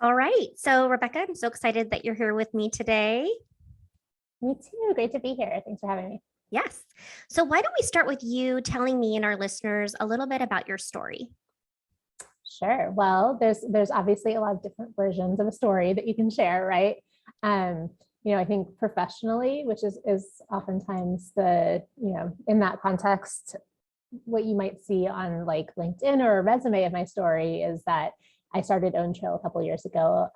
All right. So, Rebekah, I'm so excited that you're here with me today. Me too. Great to be here. Thanks for having me. Yes. So, why don't we start with you telling me and our listeners a little bit about your story? Sure. Well, there's obviously a lot of different versions of a story that you can share, right? Um, I think professionally, which is oftentimes in that context, what you might see on like LinkedIn or a resume of my story is that I started Own Trail a couple of years ago.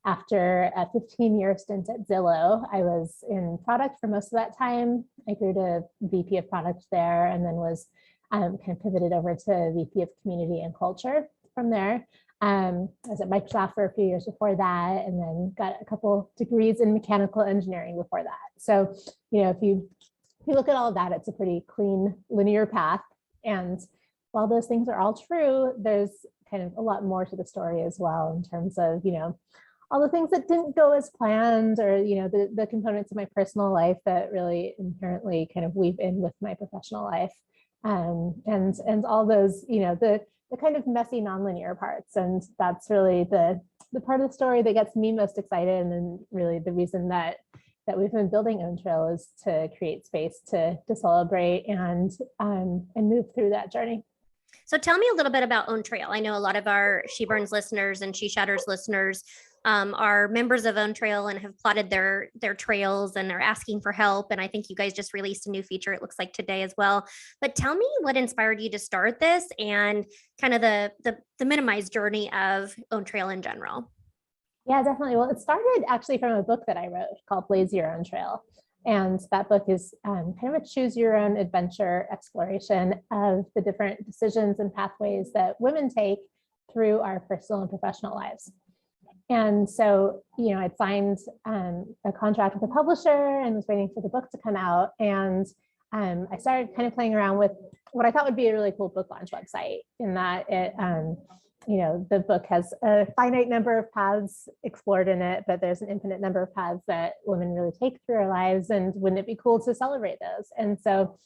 After a 15-year stint at Zillow, I was in product for most of that time. I grew to VP of product there and then was kind of pivoted over to VP of community and culture from there. I was at Microsoft for a few years before that, and then got a couple degrees in mechanical engineering before that. So, if you look at all of that, it's a pretty clean linear path. And while those things are all true, there's kind of a lot more to the story as well in terms of, all the things that didn't go as planned, or, the components of my personal life that really inherently kind of weave in with my professional life. And all those, the kind of messy nonlinear parts. And that's really the part of the story that gets me most excited. And then really the reason that we've been building Own Trail is to create space to celebrate and move through that journey. So tell me a little bit about Own Trail. I know a lot of our SheBurns listeners and SheShatters listeners are members of Own Trail and have plotted their trails and are asking for help. And I think you guys just released a new feature, it looks like today as well. But tell me what inspired you to start this and kind of the minimized journey of Own Trail in general. Yeah, definitely. Well, it started actually from a book that I wrote called Blaze Your Own Trail. And that book is kind of a choose your own adventure exploration of the different decisions and pathways that women take through our personal and professional lives. And so, I'd signed a contract with a publisher and was waiting for the book to come out. And I started kind of playing around with what I thought would be a really cool book launch website, in that it, the book has a finite number of paths explored in it, but there's an infinite number of paths that women really take through our lives. And wouldn't it be cool to celebrate those? And so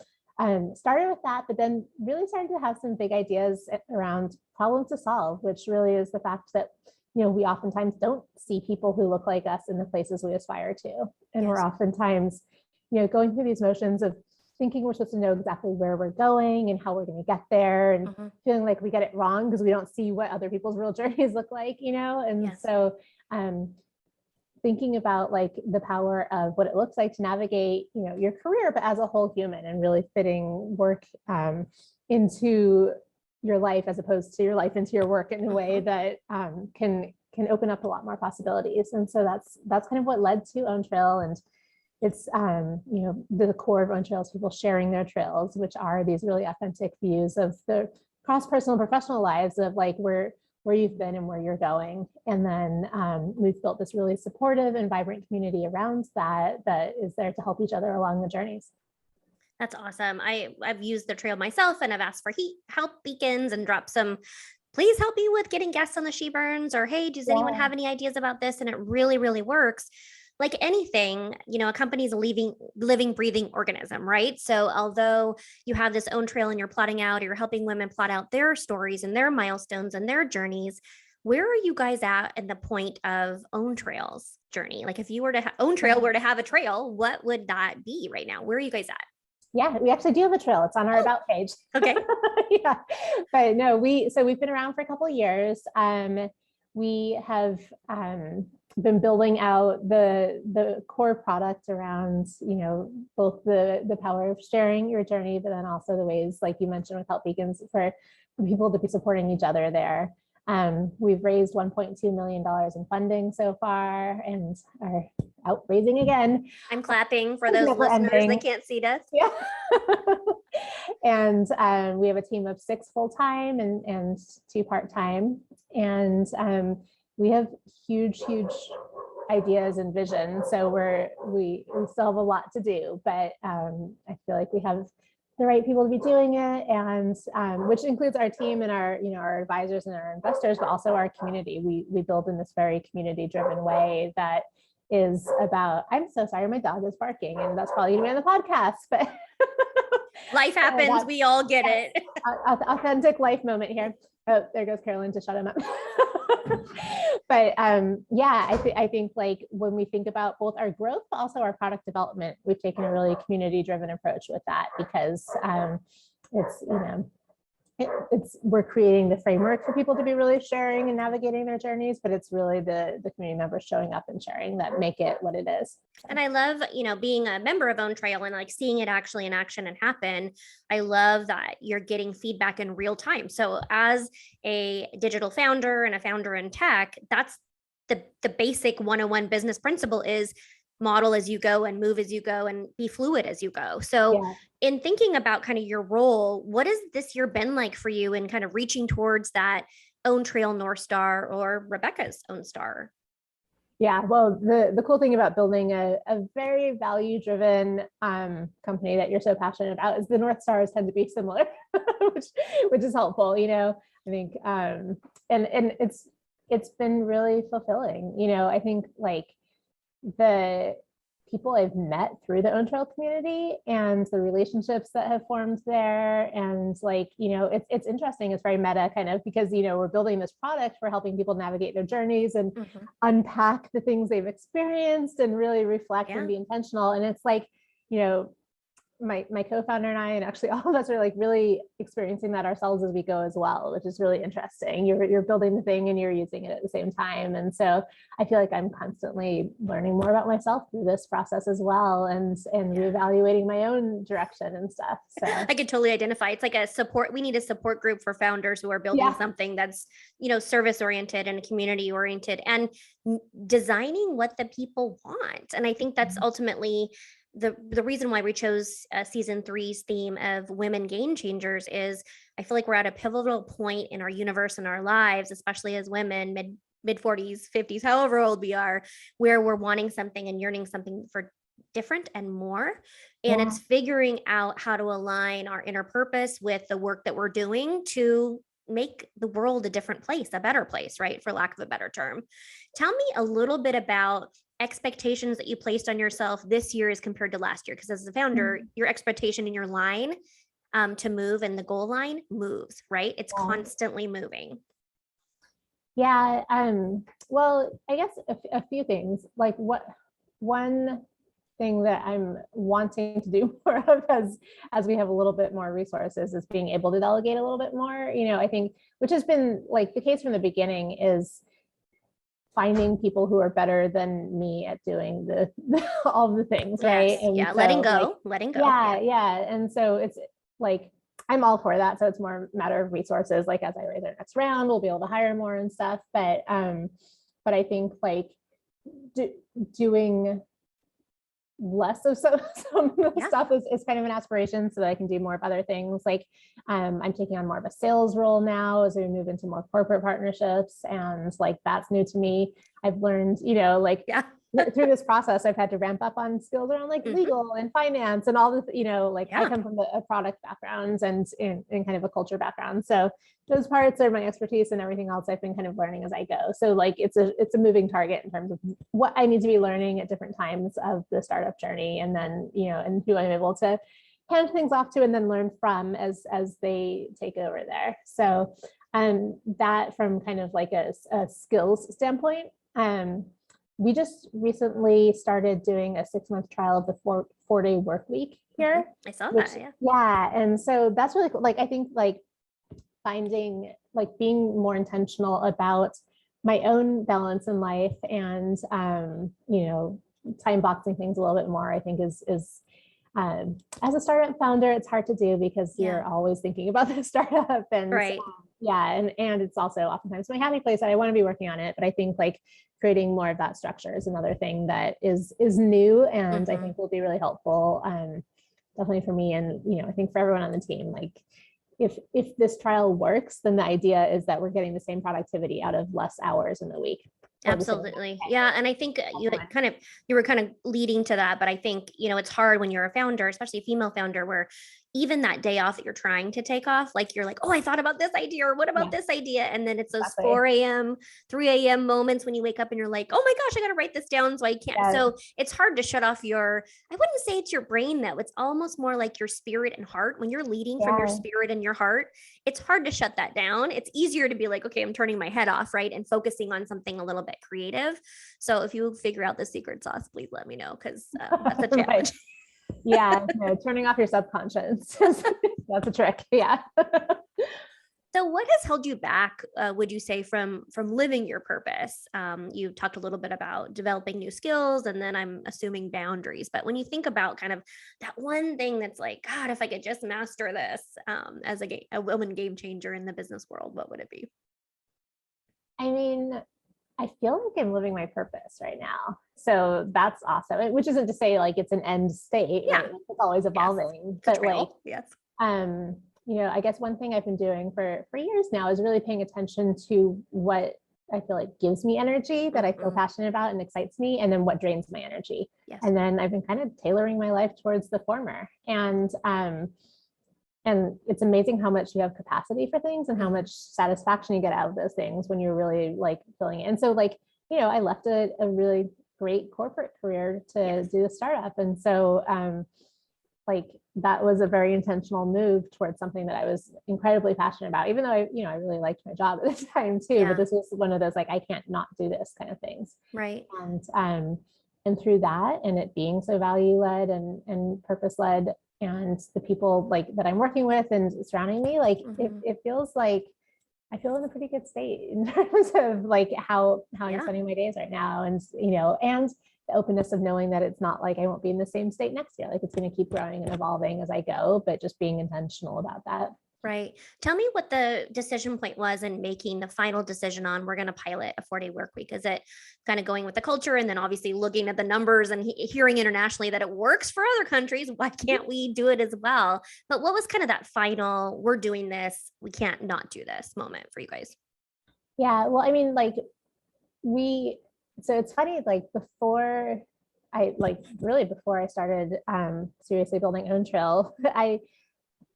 started with that, but then really started to have some big ideas around problems to solve, which really is the fact that we oftentimes don't see people who look like us in the places we aspire to. And we're oftentimes, going through these motions of thinking we're supposed to know exactly where we're going and how we're going to get there, and feeling like we get it wrong because we don't see what other people's real journeys look like, And so thinking about like the power of what it looks like to navigate, your career, but as a whole human, and really fitting work into your life as opposed to your life into your work in a way that can open up a lot more possibilities. And so that's kind of what led to Own Trail. And it's the core of Own Trail is people sharing their trails, which are these really authentic views of the cross-personal and professional lives of like where you've been and where you're going. And then we've built this really supportive and vibrant community around that is there to help each other along the journeys. That's awesome. I've used the trail myself, and I've asked for help beacons and dropped some, please help me with getting guests on the SheBurns, or hey, does anyone have any ideas about this? And it really, really works. Like anything, a company is a living, breathing organism, right? So although you have this Own Trail and you're plotting out, or you're helping women plot out their stories and their milestones and their journeys, where are you guys at the point of Own Trail's journey? Like if you were to Own Trail were to have a trail, what would that be right now? Where are you guys at? Yeah, we actually do have a trail. It's on our about page. Okay. Yeah, but no, we've been around for a couple of years. We have been building out the core product around, both the power of sharing your journey, but then also the ways, like you mentioned, with help beacons for people to be supporting each other there. We've raised $1.2 million in funding so far, and are out raising again. I'm clapping for those listeners that can't see us. Yeah. And we have a team of 6 full-time and 2 part-time. And we have huge ideas and vision. So we still have a lot to do, but I feel like we have the right people to be doing it, and which includes our team and our advisors and our investors, but also our community. We build in this very community-driven way that is about, I'm so sorry, my dog is barking, and that's probably gonna be on the podcast, but life happens, we all get it. Authentic life moment here. Oh, there goes Carolyn to shut him up. but yeah, I think like when we think about both our growth, but also our product development, we've taken a really community driven approach with that because it's, you know, we're creating the framework for people to be really sharing and navigating their journeys, but it's really the community members showing up and sharing that make it what it is. And I love, you know, being a member of Own Trail and like seeing it actually in action and happen. I love that you're getting feedback in real time. So as a digital founder and a founder in tech, that's the basic 101 business principle is model as you go and move as you go and be fluid as you go. So Yeah. in thinking about kind of your role, what has this year been like for you in kind of reaching towards that Own Trail North Star or Rebekah's Own Star? Yeah, well, the cool thing about building a very value-driven company that you're so passionate about is the North Stars tend to be similar, which is helpful, you know. I think and it's been really fulfilling, you know. I think like the people I've met through the Own Trail community and the relationships that have formed there. And like, you know, it's interesting. It's very meta kind of because, you know, we're building this product for helping people navigate their journeys and unpack the things they've experienced and really reflect and be intentional. And it's like, you know, my co-founder and I, and actually all of us are like really experiencing that ourselves as we go as well, which is really interesting. You're building the thing and you're using it at the same time. And so I feel like I'm constantly learning more about myself through this process as well and reevaluating my own direction and stuff. So I could totally identify. It's like a support. We need a support group for founders who are building something that's, you know, service oriented and community oriented and designing what the people want. And I think that's ultimately the reason why we chose season 3's theme of women game changers is I feel like we're at a pivotal point in our universe and our lives, especially as women, mid 40s, 50s, however old we are, where we're wanting something and yearning something for different and more. And it's figuring out how to align our inner purpose with the work that we're doing to make the world a different place, a better place, right? For lack of a better term. Tell me a little bit about expectations that you placed on yourself this year as compared to last year. Because as a founder, your expectation in your line to move and the goal line moves, right? It's constantly moving. Yeah. Well, I guess a few things. Like one thing that I'm wanting to do more of as we have a little bit more resources is being able to delegate a little bit more. You know, I think, which has been like the case from the beginning, is finding people who are better than me at doing all the things, right? And so, letting go. Yeah. And so it's like, I'm all for that. So it's more a matter of resources. Like as I raise our next round, we'll be able to hire more and stuff. But I think like doing less of some of the stuff is kind of an aspiration so that I can do more of other things. Like I'm taking on more of a sales role now as we move into more corporate partnerships. And like, that's new to me. I've learned, you know, like through this process, I've had to ramp up on skills around like legal and finance and all this, you know, like I come from a product background and in kind of a culture background. So those parts are my expertise, and everything else I've been kind of learning as I go. So like, it's a moving target in terms of what I need to be learning at different times of the startup journey. And then, you know, and who I'm able to hand things off to and then learn from as they take over there. So that from kind of like a skills standpoint, we just recently started doing a 6-month trial of the 4-day work week here. I saw that. Yeah. And so that's really cool. Like, I think like finding, like being more intentional about my own balance in life and, you know, time boxing things a little bit more, I think is as a startup founder, it's hard to do because you're always thinking about the startup and and it's also oftentimes my happy place that I want to be working on it. But I think like creating more of that structure is another thing that is new and I think will be really helpful. Definitely for me, and you know, I think for everyone on the team. Like if this trial works, then the idea is that we're getting the same productivity out of less hours in the week. Absolutely. Yeah. And I think you were kind of leading to that, but I think, you know, it's hard when you're a founder, especially a female founder, where even that day off that you're trying to take off, like you're like, oh, I thought about this idea, or what about this idea? And then it's those Exactly. 4 a.m., 3 a.m. moments when you wake up and you're like, oh my gosh, I got to write this down so I can't. Yes. So it's hard to shut off I wouldn't say it's your brain though. It's almost more like your spirit and heart. When you're leading from your spirit and your heart, it's hard to shut that down. It's easier to be like, okay, I'm turning my head off, right? And focusing on something a little bit creative. So if you figure out the secret sauce, please let me know, because that's a challenge. Yeah, no, turning off your subconscious. That's a trick. Yeah. So what has held you back, would you say, from living your purpose? You talked a little bit about developing new skills, and then I'm assuming boundaries. But when you think about kind of that one thing that's like, God, if I could just master this, as a woman game changer in the business world, what would it be? I mean, I feel like I'm living my purpose right now. So that's awesome. Which isn't to say like it's an end state. Yeah. Right? It's always evolving. Yes. But like, yes. I guess one thing I've been doing for years now is really paying attention to what I feel like gives me energy, that I feel passionate about and excites me, and then what drains my energy. Yes. And then I've been kind of tailoring my life towards the former. And it's amazing how much you have capacity for things and how much satisfaction you get out of those things when you're really like feeling it. And so like, I left a really great corporate career to do a startup. And so like that was a very intentional move towards something that I was incredibly passionate about, even though I really liked my job at the time too. But this was one of those like, I can't not do this kind of things. Right. And through that, and it being so value-led and purpose-led, and the people like that I'm working with and surrounding me, like it feels like I feel in a pretty good state in terms of like how I'm spending my days right now. And, and the openness of knowing that it's not like I won't be in the same state next year. Like it's going to keep growing and evolving as I go, but just being intentional about that. Right. Tell me what the decision point was in making the final decision on we're going to pilot a 4-day work week. Is it kind of going with the culture and then obviously looking at the numbers and hearing internationally that it works for other countries? Why can't we do it as well? But what was kind of that final, we're doing this, we can't not do this moment for you guys? Yeah. Well, I mean, like so it's funny, like before I started seriously building Own Trail, I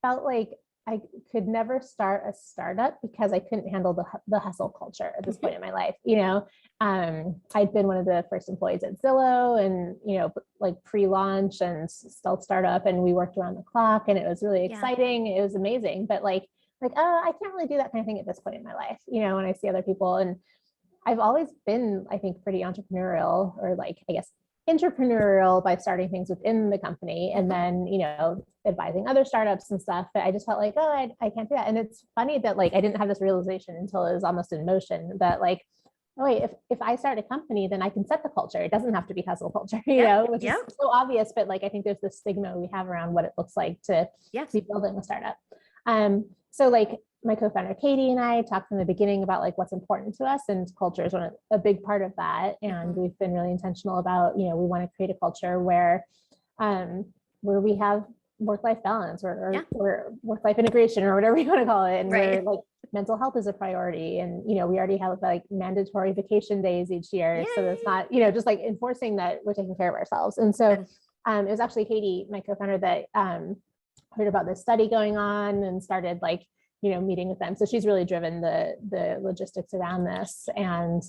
felt like I could never start a startup because I couldn't handle the hustle culture at this point in my life. I'd been one of the first employees at Zillow and, like pre-launch and stealth startup, and we worked around the clock and it was really exciting. It was amazing, but I can't really do that kind of thing at this point in my life, when I see other people. And I've always been, I think, pretty entrepreneurial, or like, I guess, entrepreneurial by starting things within the company and then, advising other startups and stuff. But I just felt like, I can't do that. And it's funny that like, I didn't have this realization until it was almost in motion that like, oh wait, if I start a company, then I can set the culture. It doesn't have to be hustle culture, which is so obvious, but like, I think there's this stigma we have around what it looks like to be building a startup. So like my co-founder Katie and I talked from the beginning about like what's important to us, and culture is a big part of that. And we've been really intentional about, we want to create a culture where we have work-life balance or work-life integration or whatever you want to call it. And where like mental health is a priority. And, we already have like mandatory vacation days each year. Yay. So it's not, just like enforcing that we're taking care of ourselves. And so it was actually Katie, my co-founder, that heard about this study going on and started like, meeting with them. So she's really driven the logistics around this. And,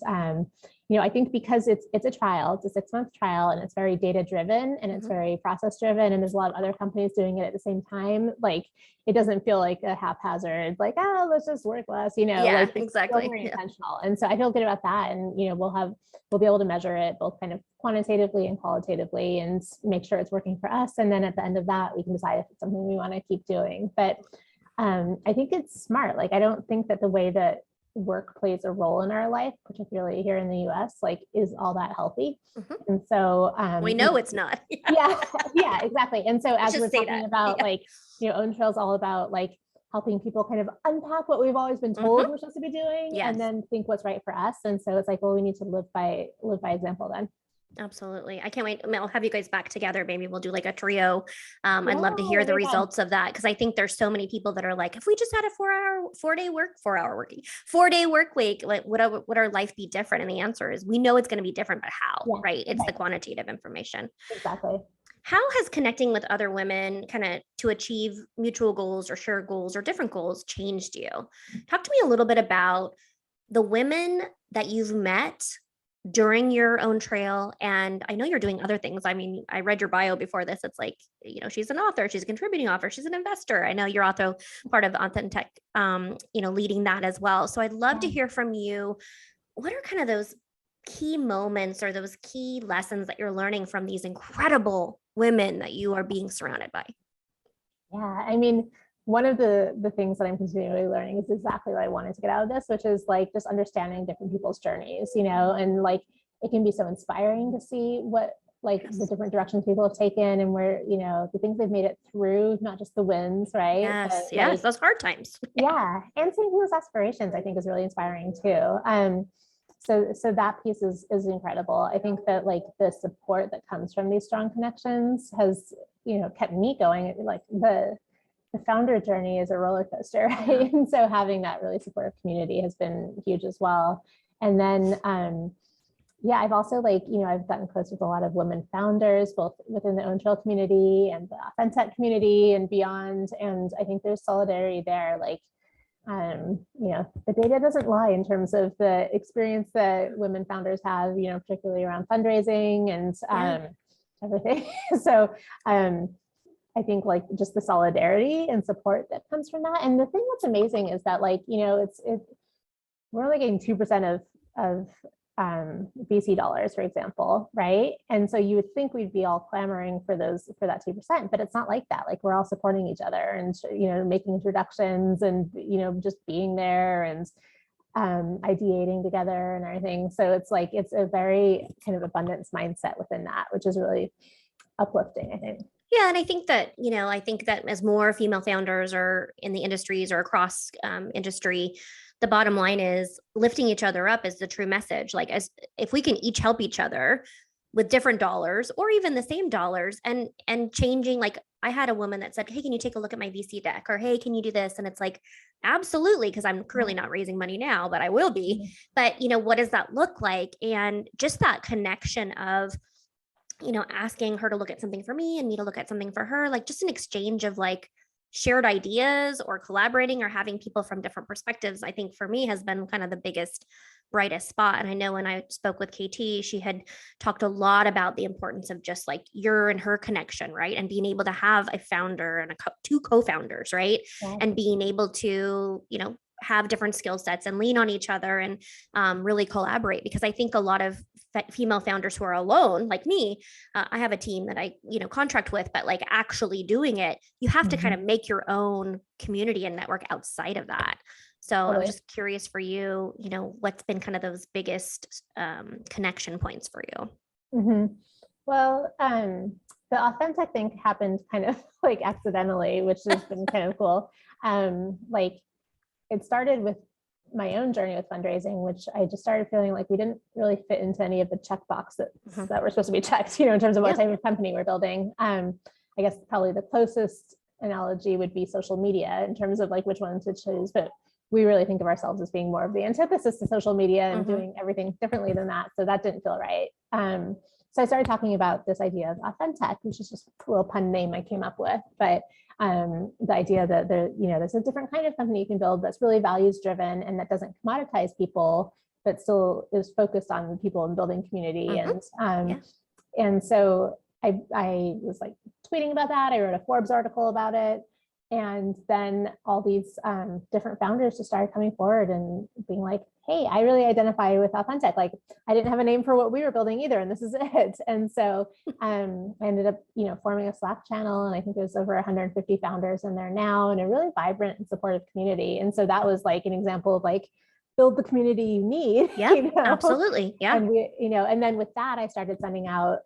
I think because it's a trial, it's a 6-month trial, and it's very data driven and it's very process driven. And there's a lot of other companies doing it at the same time. Like, it doesn't feel like a haphazard, like, let's just work less, like exactly. Very intentional. And so I feel good about that. And, we'll be able to measure it both kind of quantitatively and qualitatively and make sure it's working for us. And then at the end of that, we can decide if it's something we want to keep doing. But I think it's smart. Like, I don't think that the way that work plays a role in our life, particularly here in the US, like is all that healthy. And so we know it's not. yeah, exactly. And so as we're talking about like, Own Trail is all about like helping people kind of unpack what we've always been told we're supposed to be doing and then think what's right for us. And so it's like, well, we need to live by example then. Absolutely. I can't wait. I'll have you guys back together. Maybe we'll do like a trio. I'd love to hear the results of that, because I think there's so many people that are like, if we just had a 4-day work week, like would our life be different? And the answer is we know it's going to be different, but how, right? It's the quantitative information. Exactly. How has connecting with other women kind of to achieve mutual goals or shared goals or different goals changed you? Talk to me a little bit about the women that you've met during your own trail. And I know you're doing other things. I mean, I read your bio before this. It's like, she's an author, she's a contributing author, she's an investor. I know you're also part of Authentic, leading that as well. So I'd love to Yeah. hear from you. What are kind of those key moments or those key lessons that you're learning from these incredible women that you are being surrounded by? Yeah, I mean, one of the things that I'm continually learning is exactly what I wanted to get out of this, which is like just understanding different people's journeys, and like it can be so inspiring to see what like the different directions people have taken and where, the things they've made it through, not just the wins, right? Yes, But yes, like, those hard times. yeah, and seeing people's aspirations, I think is really inspiring too. So that piece is incredible. I think that like the support that comes from these strong connections has, kept me going. Like the founder journey is a roller coaster, right? And so having that really supportive community has been huge as well. And then, yeah, I've also I've gotten close with a lot of women founders, both within the Own Trail community and the Authentic community and beyond. And I think there's solidarity there. Like, the data doesn't lie in terms of the experience that women founders have, particularly around fundraising and everything. So, I think like just the solidarity and support that comes from that. And the thing that's amazing is that we're only getting 2% of VC dollars, for example, right? And so you would think we'd be all clamoring for that 2%, but it's not like that. Like we're all supporting each other and making introductions and just being there and ideating together and everything. So it's a very kind of abundance mindset within that, which is really uplifting, I think. Yeah, and I think that as more female founders are in the industries or across industry, the bottom line is lifting each other up is the true message. Like, as if we can each help each other with different dollars or even the same dollars and changing. Like, I had a woman that said, "Hey, can you take a look at my VC deck?" Or, "Hey, can you do this?" And it's like, absolutely, because I'm currently not raising money now, but I will be. But what does that look like? And just that connection of asking her to look at something for me and me to look at something for her, like just an exchange of like shared ideas or collaborating or having people from different perspectives, I think for me has been kind of the biggest, brightest spot. And I know when I spoke with KT, she had talked a lot about the importance of just like your and her connection, right? And being able to have a founder and two co-founders, right? Yeah. And being able to, have different skill sets and lean on each other and really collaborate. Because I think a lot of female founders who are alone, like me, I have a team that I contract with, but like actually doing it, you have to kind of make your own community and network outside of that. So I was just curious for you, what's been kind of those biggest connection points for you? Well, the Authentic thing happened kind of like accidentally, which has been kind of cool. Like it started with my own journey with fundraising, which I just started feeling like we didn't really fit into any of the checkbox that were supposed to be checked, in terms of what type of company we're building. I guess probably the closest analogy would be social media in terms of like which one to choose, but we really think of ourselves as being more of the antithesis to social media and doing everything differently than that. So that didn't feel right. So I started talking about this idea of Authentic, which is just a little pun name I came up with, but the idea that there's a different kind of company you can build that's really values driven and that doesn't commoditize people, but still is focused on people and building community. And so I was like tweeting about that. I wrote a Forbes article about it. And then all these different founders just started coming forward and being like, hey, I really identify with Authentic. Like I didn't have a name for what we were building either, and this is it. And so I ended up, forming a Slack channel, and I think there's over 150 founders in there now, and a really vibrant and supportive community. And so that was like an example of like, build the community you need. Yeah, absolutely. Yeah. And and then with that, I started sending out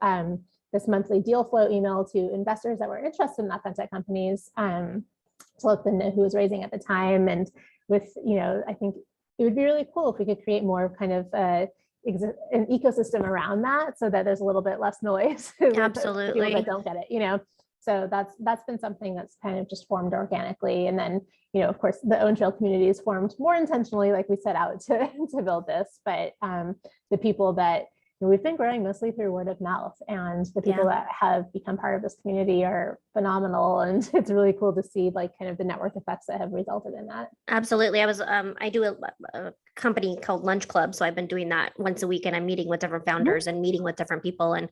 this monthly deal flow email to investors that were interested in Authentic companies to let them know who was raising at the time. And with, I think it would be really cool if we could create more kind of an ecosystem around that so that there's a little bit less noise. Absolutely. People that don't get it, So that's been something that's kind of just formed organically. And then, of course, the Own Trail community is formed more intentionally, like we set out to build this. But the people that we've been growing mostly through word of mouth, and the people that have become part of this community are phenomenal. And it's really cool to see like kind of the network effects that have resulted in that. Absolutely. I do a company called Lunch Club. So I've been doing that once a week, and I'm meeting with different founders and meeting with different people. And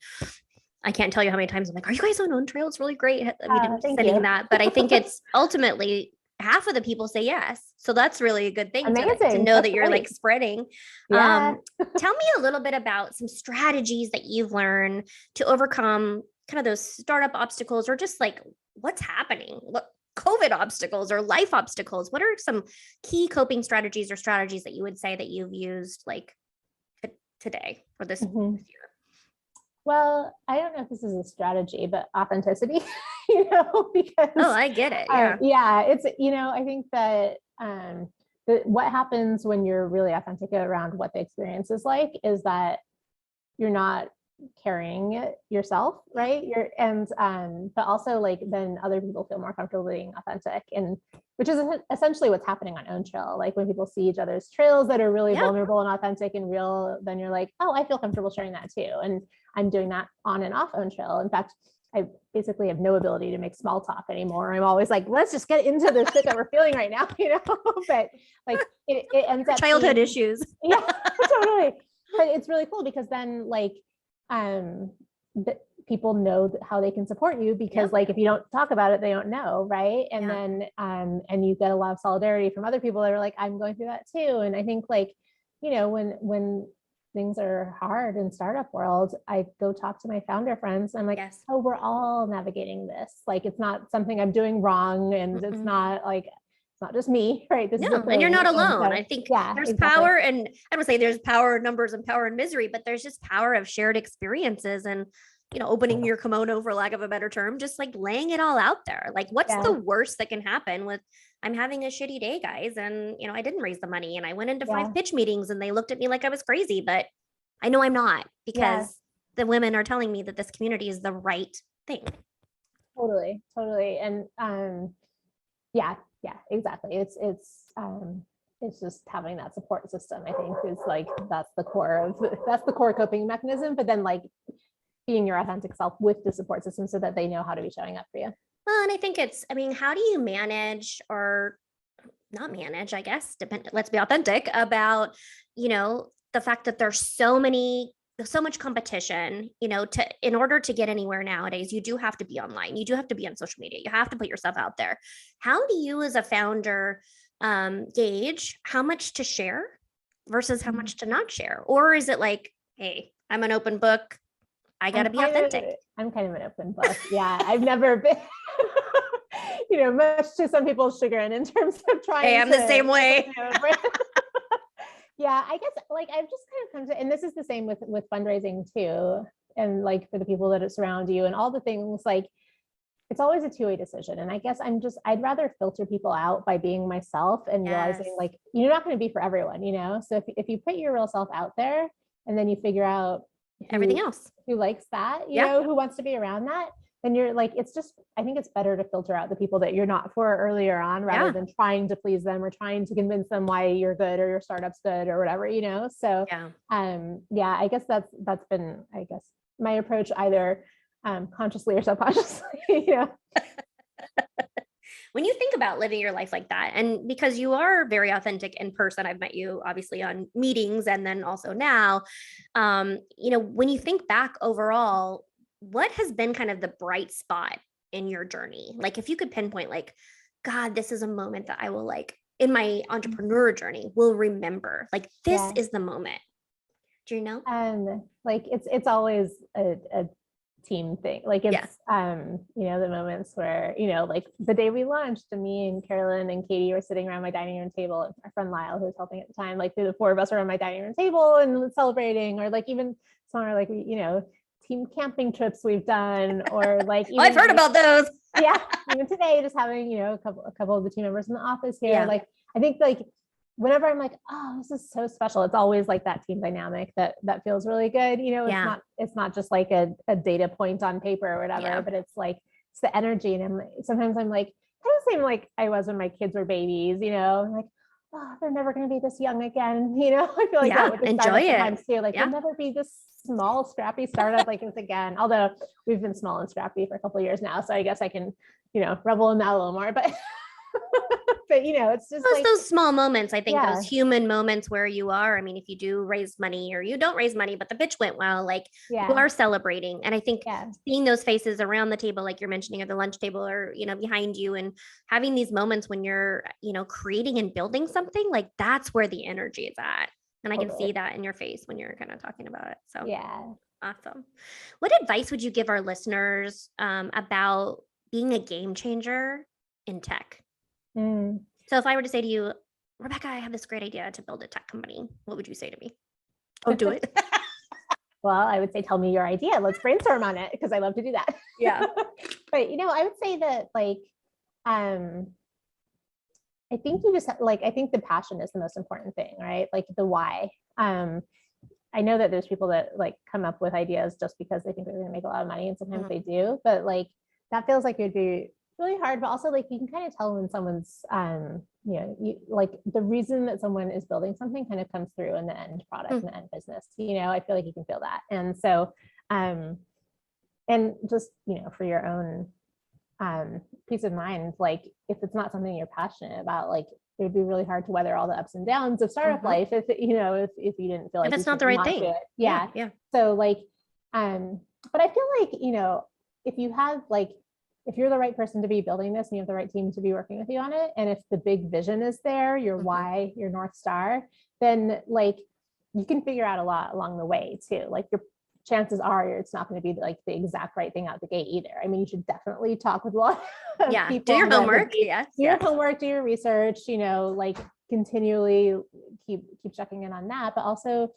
I can't tell you how many times I'm like, are you guys on Own Trail? It's really great. I'm sending that, but I think it's ultimately half of the people say yes. So that's really a good thing to know that you're like spreading. Tell me a little bit about some strategies that you've learned to overcome kind of those startup obstacles, or just like what's happening, what COVID obstacles or life obstacles. What are some key coping strategies or strategies that you would say that you've used like today or this year? Well, I don't know if this is a strategy, but authenticity, because I get it. It's, I think that what happens when you're really authentic around what the experience is like is that you're not carrying it yourself, right? But also like then other people feel more comfortable being authentic, and which is essentially what's happening on Own Trail. Like when people see each other's trails that are really vulnerable and authentic and real, then you're like, oh, I feel comfortable sharing that too. And I'm doing that on and off Own Trail. In fact, I basically have no ability to make small talk anymore. I'm always like, let's just get into the shit that we're feeling right now, but like it ends up childhood issues. Yeah, totally. But it's really cool because then like people know how they can support you, because like if you don't talk about it, they don't know, right? And then and you get a lot of solidarity from other people that are like, I'm going through that too. And I think like, when things are hard in startup world, I go talk to my founder friends. I'm like, oh, we're all navigating this. Like it's not something I'm doing wrong, and it's not like it's not just me, right? This is and you're not alone. I think there's power, and I would say there's power in numbers and power in misery, but there's just power of shared experiences and, opening your kimono, for lack of a better term, just like laying it all out there. Like what's the worst that can happen with, I'm having a shitty day, guys. And, I didn't raise the money, and I went into 5 pitch meetings and they looked at me like I was crazy, but I know I'm not, because the women are telling me that this community is the right thing. Totally. And exactly. It's just having that support system, I think, is like that's the core coping mechanism. But then like being your authentic self with the support system so that they know how to be showing up for you. Well, and I think how do you manage, or not manage, I guess, let's be authentic about, the fact that there's so much competition, in order to get anywhere nowadays, you do have to be online. You do have to be on social media. You have to put yourself out there. How do you as a founder gauge how much to share versus how much to not share? Or is it like, hey, I'm an open book, I got to be authentic? I'm kind of an open book. Yeah. I've never been, much to some people's chagrin in terms of trying Hey, I'm the same way. Yeah, I guess like I've just kind of come to, and this is the same with fundraising too. And like for the people that surround you and all the things, like it's always a two-way decision. And I guess I'd rather filter people out by being myself and realizing like, you're not going to be for everyone, So if you put your real self out there and then you figure out everything else, who likes that, who wants to be around that, then you're like, I think it's better to filter out the people that you're not for earlier on, rather than trying to please them or trying to convince them why you're good or your startup's good or whatever, So, I guess that's been, my approach, either consciously or subconsciously, When you think about living your life like that, and because you are very authentic in person, I've met you obviously on meetings and then also now, when you think back overall, what has been kind of the bright spot in your journey? Like if you could pinpoint like, God, this is a moment that I will like in my entrepreneur journey will remember, like this is the moment. Do you know? Like it's always a team thing. Like it's, the moments where, like the day we launched and me and Carolyn and Katie were sitting around my dining room table, our friend Lyle, who was helping at the time, like the 4 of us were on my dining room table and celebrating, or like even some are like, team camping trips we've done, or like, even, I've heard about those. Even today, just having, a couple of the team members in the office here. Like, I think like, whenever I'm like, oh, this is so special, it's always like that team dynamic that feels really good. It's not just like a data point on paper or whatever, but it's like, it's the energy. And sometimes I'm like, kind of the same like I was when my kids were babies, I'm like, oh, they're never going to be this young again. I feel like Yeah, that with the enjoy startup it. sometimes too. Like Yeah. we'll never be this small, scrappy startup like this again. Although we've been small and scrappy for a couple of years now, so I guess I can, revel in that a little more. But but it's just like Those small moments, I think Yeah. those human moments where you are. I mean, if you do raise money or you don't raise money, but the pitch went well, like you yeah, are celebrating. And I think yeah, seeing those faces around the table, like you're mentioning at the lunch table or, behind you, and having these moments when you're, creating and building something, like that's where the energy is at. And I can totally. see that in your face when you're kind of talking about it. So Yeah. awesome. What advice would you give our listeners about being a game changer in tech? Mm. So if I were to say to you, Rebekah, I have this great idea to build a tech company, what would you say to me? Oh, do it. Well, I would say, tell me your idea. Let's brainstorm on it because I love to do that. Yeah. But, I would say that I think you just I think the passion is the most important thing, right? Like the why. I know that there's people that come up with ideas just because they think they're going to make a lot of money, and sometimes they do, but that feels like it would be really hard. But also you can kind of tell when someone's the reason that someone is building something kind of comes through in the end product and the end business. I feel like you can feel that. And so and just for your own peace of mind, if it's not something you're passionate about, it'd be really hard to weather all the ups and downs of startup life if if you didn't feel like it's not the right thing. Yeah. So but I feel like if you have if you're the right person to be building this and you have the right team to be working with you on it, and if the big vision is there, your why, your North Star, then you can figure out a lot along the way too. Your chances are it's not going to be the exact right thing out the gate either. I mean, you should definitely talk with a lot of people. Do your homework. Do your homework, do your research, continually keep checking in on that, but also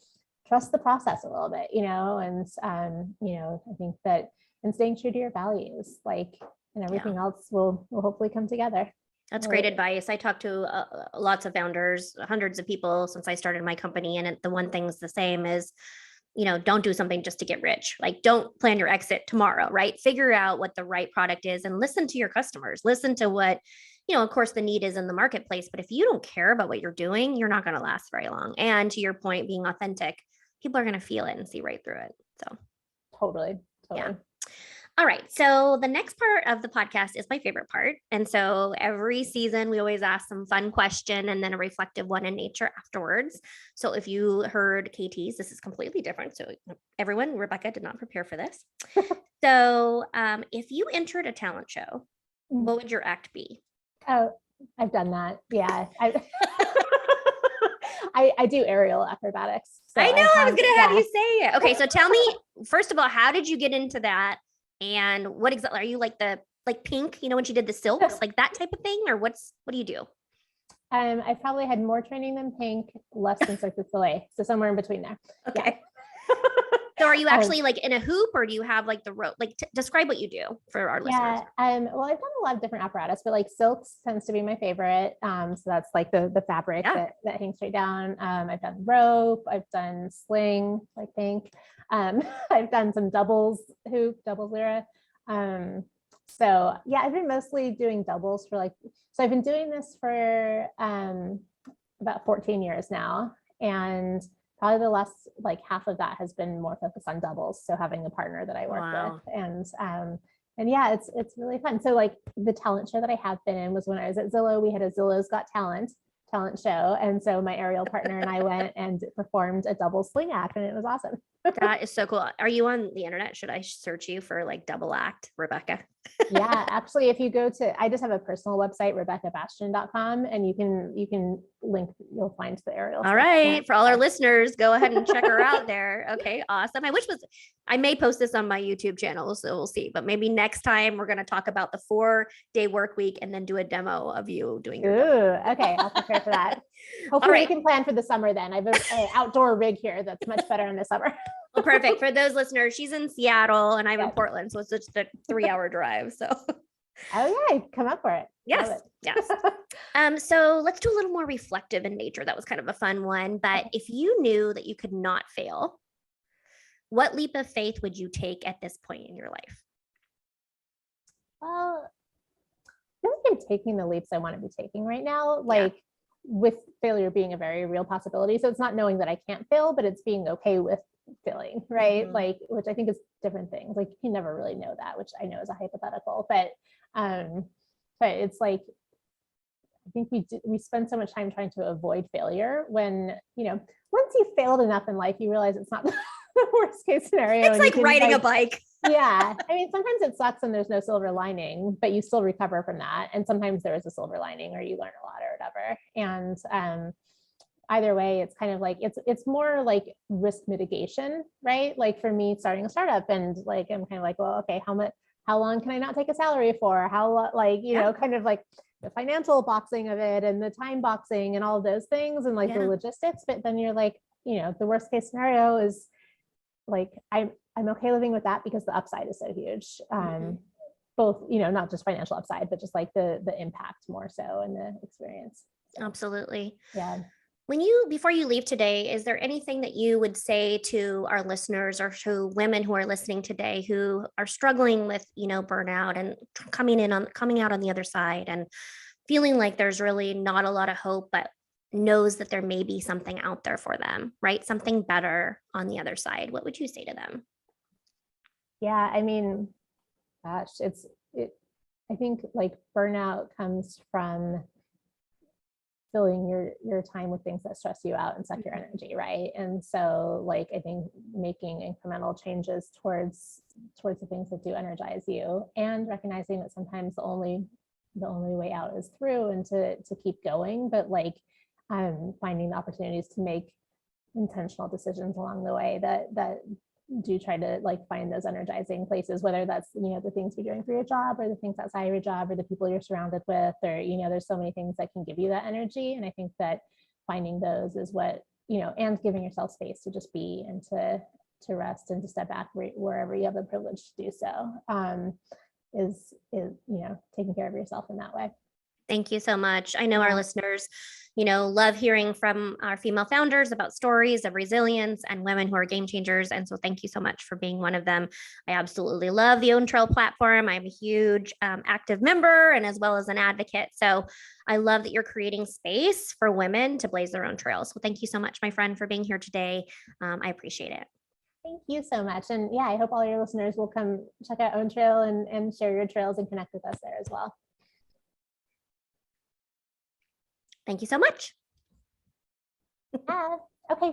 trust the process a little bit, and I think that, and staying true to your values, and everything else will hopefully come together. That's great advice. I talked to lots of founders, hundreds of people since I started my company. And the one thing's the same is, don't do something just to get rich. Don't plan your exit tomorrow, right? Figure out what the right product is and listen to your customers. Listen to what, of course, the need is in the marketplace. But if you don't care about what you're doing, you're not going to last very long. And to your point, being authentic, people are going to feel it and see right through it. So totally. Yeah. All right. So the next part of the podcast is my favorite part. And so every season, we always ask some fun question and then a reflective one in nature afterwards. So if you heard KT's, this is completely different. So everyone, Rebekah did not prepare for this. So if you entered a talent show, what would your act be? Oh, I've done that. Yeah. I do aerial acrobatics. So I know I was going to have you say it. Okay. So tell me, first of all, how did you get into that? And what exactly are you the pink, when she did the silks, that type of thing? Or what do you do? I probably had more training than Pink, less than Cirque du Soleil. So somewhere in between there. Okay. Yeah. So are you actually in a hoop, or do you have the rope? Describe what you do for our listeners. Well, I've done a lot of different apparatus, but silks tends to be my favorite. So that's the fabric that hangs straight down. I've done rope, I've done sling, like Pink. I've done some doubles lyra. So yeah, I've been mostly doing doubles for so I've been doing this for about 14 years now. And probably the last half of that has been more focused on doubles. So having a partner that I work with, and yeah, it's really fun. So the talent show that I have been in was when I was at Zillow. We had a Zillow's Got Talent show. And so my aerial partner and I went and performed a double sling act, and it was awesome. That is so cool. Are you on the internet? Should I search you for double act Rebekah? Yeah, actually, if you go to, I just have a personal website, RebekahBastian.com, and you can link, you'll find the aerial. All right. For all our listeners, go ahead and check her out there. Okay, awesome. I may post this on my YouTube channel, so we'll see. But maybe next time we're going to talk about the 4-day work week and then do a demo of you doing your okay. I'll prepare for that. Hopefully we can plan for the summer then. I have an outdoor rig here that's much better in the summer. Well, perfect. For those listeners, she's in Seattle and I'm in Portland. So it's just a 3-hour drive. So oh yeah, come up for it. Yes. So let's do a little more reflective in nature. That was kind of a fun one. But if you knew that you could not fail, what leap of faith would you take at this point in your life? Well, I feel like I'm taking the leaps I want to be taking right now. with failure being a very real possibility. So it's not knowing that I can't fail, but it's being okay with failing, right? Mhm. Like, which I think is different things. Like, you can never really know that, which I know is a hypothetical, but it's like, I think we spend so much time trying to avoid failure when, once you've failed enough in life, you realize it's not the worst case scenario. It's and like you can, riding a like, bike. yeah. I mean, sometimes it sucks and there's no silver lining, but you still recover from that. And sometimes there is a silver lining or you learn a lot or whatever. And either way, it's kind of like, it's more like risk mitigation, right? Like for me, starting a startup, and like, I'm kind of like, well, okay, how long can I not take a salary for? How, like, kind of like the financial boxing of it and the time boxing and all of those things and like the logistics. But then you're like, the worst case scenario is like, I'm okay living with that because the upside is so huge. Both, not just financial upside, but just like the impact more so in the experience. So, Absolutely. yeah. Before you leave today, is there anything that you would say to our listeners or to women who are listening today who are struggling with, burnout and coming out on the other side and feeling like there's really not a lot of hope, but knows that there may be something out there for them, right? Something better on the other side. What would you say to them? Yeah, I mean, gosh, I think like burnout comes from filling your time with things that stress you out and suck your energy, right? And so like, I think making incremental changes towards the things that do energize you, and recognizing that sometimes the only way out is through, and to keep going, but like finding the opportunities to make intentional decisions along the way that do try to like find those energizing places, whether that's, the things you're doing for your job or the things outside of your job or the people you're surrounded with, or, there's so many things that can give you that energy. And I think that finding those is what, and giving yourself space to just be and to rest and to step back wherever you have the privilege to do so, is, taking care of yourself in that way. Thank you so much. I know our listeners, love hearing from our female founders about stories of resilience and women who are game changers. And so thank you so much for being one of them. I absolutely love the Own Trail platform. I'm a huge active member and as well as an advocate. So I love that you're creating space for women to blaze their own trails. So thank you so much, my friend, for being here today. I appreciate it. Thank you so much. And yeah, I hope all your listeners will come check out Own Trail and share your trails and connect with us there as well. Thank you so much. Yeah. Okay.